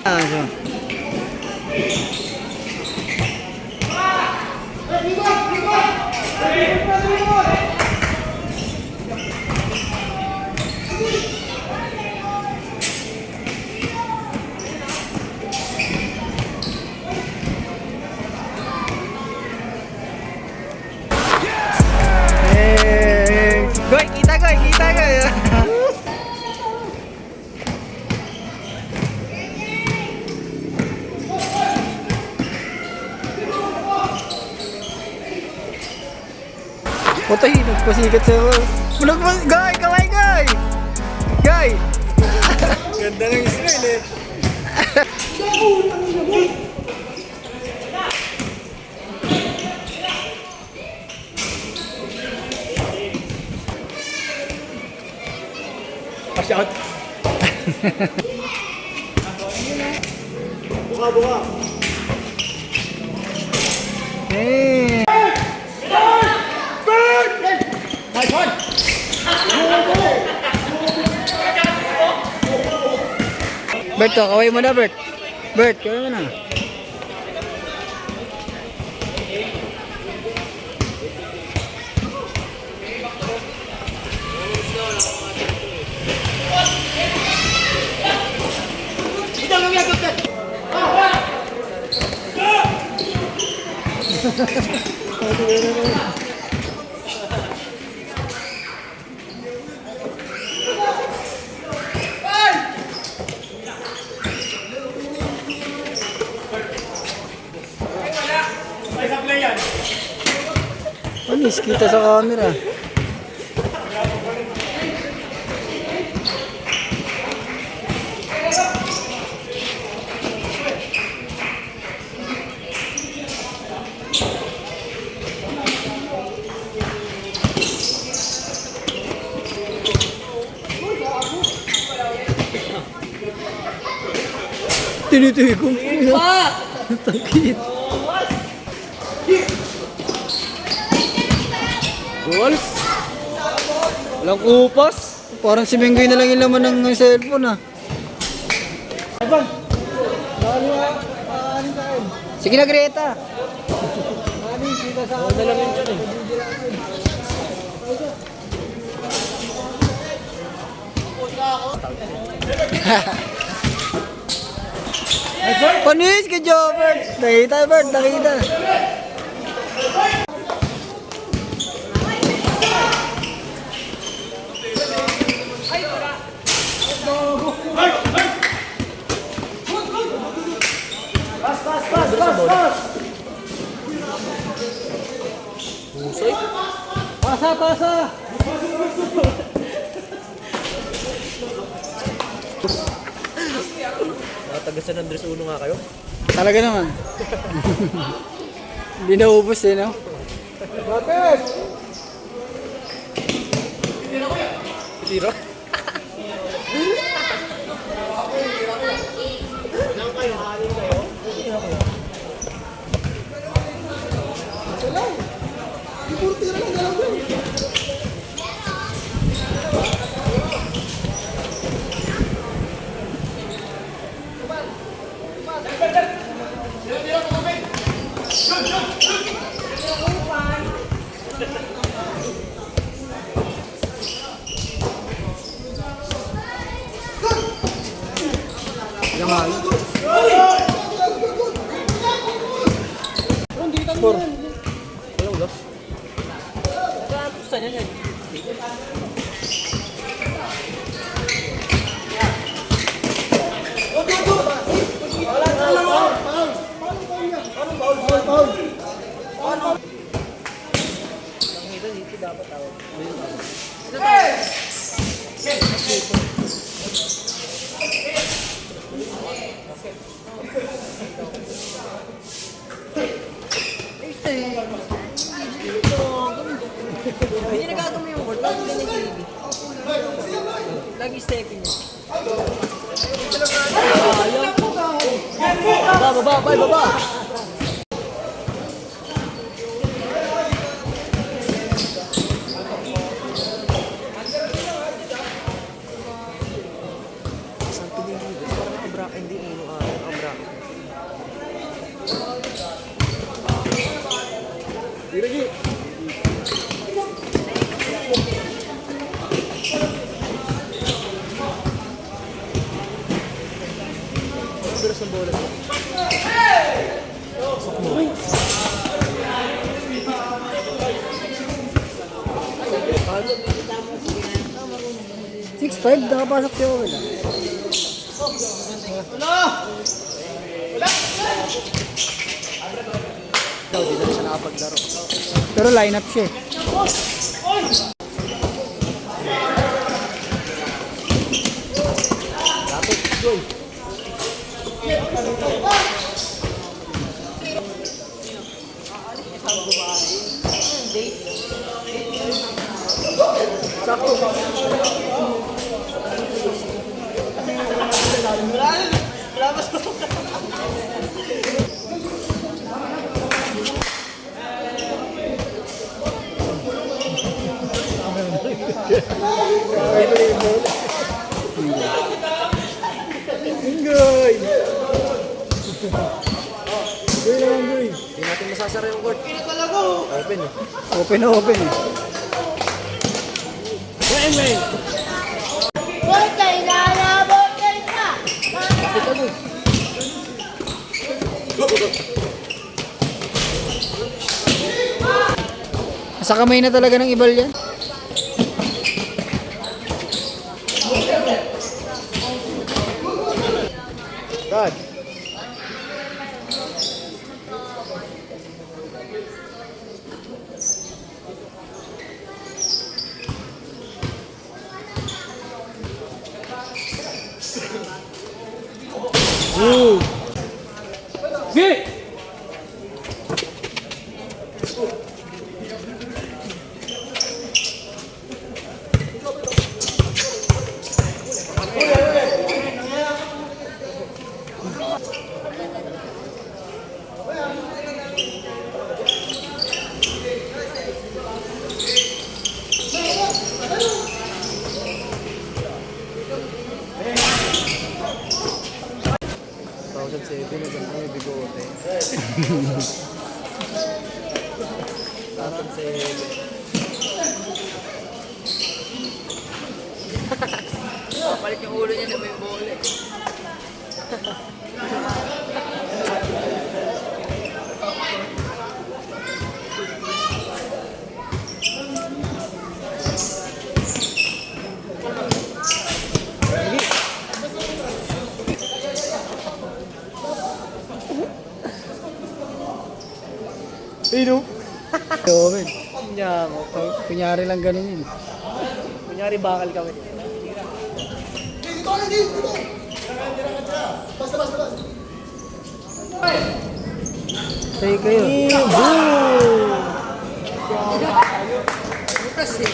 Ah, so. Goy, kita goy, kita goy. Patay, nagpasikat sa... Goy, kaway goy! Goy! Ganda ng Israel eh. Pa-shout. Buka. Hey! Nice one! Bert, kaway mo na, Bert. Bert, kaway mo na. Anis, kita sa camera. Tinituloy ko. Takit. Goals? Walang upas. Parang si Bengoy na lang yung laman ng cellphone ah. Sige na, Greta. Wala lang yun dyan eh. Panis ka, Jobert. Nakita, Bert. Nakita. Pas. Pusay. Pasa. Taga San Andres Uno nga kayo? Talaga naman. Hindi na ubos eh, no? Bakit? Tiro? Ilang kayo? Anin kayo? Isa lang. Yung puro tira lang dalaw yun. Jangan. Por. Wala ulas. Saan yan? Dapat tawag. Hindi nagagawin yung court. Lagi din yung KD. Lagi stepping niya. Baba. Saan pinili? Parang nakabrak. Hindi na yung nakabrak. Dirigi! Bilis ng bola ko. Pasok mo. 6'5", nakapasok siya ko wala. Hindi na siya nakapaglaro. Pero lineup siya eh. Lapit, goal. Sakto. Inggoy! Goy naman, goy. Hindi natin masasara yung court. Open eh. Open na open eh. Weng! Botay na na, botay na! Lapit ka mo. Nasa kamay na talaga ng ibal yan. God. Ooh! Gay! May bigote. Parang si... Palit yung ulo niya na may bola. Sino? Open. Nyamo. Kunyari lang ganun yun. Kunyari bakal kami. Say kayo. Bukas eh.